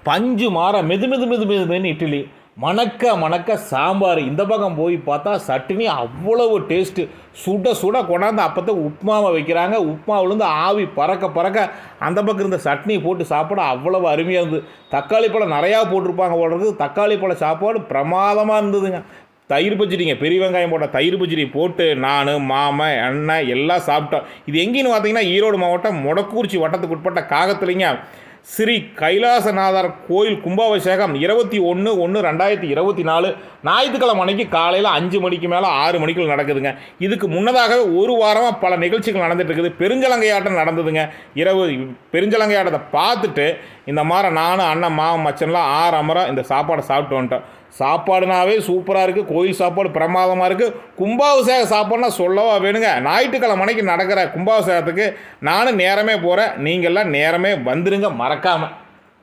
பஞ்சு மாற மெது மெது மெது மெதுன்னு இட்லி, மணக்க மணக்க சாம்பார். இந்த பக்கம் போய் பார்த்தா சட்னி அவ்வளவு டேஸ்ட்டு. சுட சுட கொண்டாந்து அப்போதான் உப்புமாவை வைக்கிறாங்க. உப்புமாவிலேருந்து ஆவி பறக்க பறக்க அந்த பக்கம் இருந்த சட்னி போட்டு சாப்பிட அவ்வளவு அருமையாக இருந்தது. தக்காளி பழம் நிறையா போட்டிருப்பாங்க போடுறது. தக்காளி பழம் சாப்பாடு பிரமாதமாக இருந்ததுங்க. தயிர் பச்சடிங்க, பெரிய வெங்காயம் போட்ட தயிர் பச்சடி போட்டு நான் மாமன் அண்ணன் எல்லாம் சாப்பிட்டோம். இது எங்கேன்னு பார்த்தீங்கன்னா ஈரோடு மாவட்டம் மொடக்கூர்ச்சி வட்டத்துக்கு உட்பட்ட காகத்துலிங்க ஸ்ரீ கைலாசநாதர் கோயில் கும்பாபிஷேகம் 21/1/2024 ஞாயிற்றுக்கிழமை அன்னைக்கு காலையில் 5 மணிக்கு மேலே 6 மணிக்குள்ள நடக்குதுங்க. இதுக்கு முன்னதாகவே ஒரு வாரமாக பல நிகழ்ச்சிகள் நடந்துட்டு இருக்குது. பெருஞ்சலங்கையாட்டம் நடந்ததுங்க. இரவு பெருஞ்சலங்கையாட்டத்தை பார்த்துட்டு இந்த மாதிரி நானும் அண்ணன் மாமன் மச்சன்லாம் 6 அமரம் இந்த சாப்பாடை சாப்பிட்டு வந்துட்டோம். சாப்பாடுனாவே சூப்பராக இருக்குது. கோயில் சாப்பாடு பிரமாதமாக இருக்குது. கும்பாபிஷேக சாப்பாடுனா சொல்லவா வேணுங்க. ஞாயிற்றுக்கிழமை மணிக்கு நடக்கிற கும்பாபிஷேகத்துக்கு நானும் நேரமே போகிறேன். நீங்கள்லாம் நேரமே வந்துடுங்க மறக்காமல்.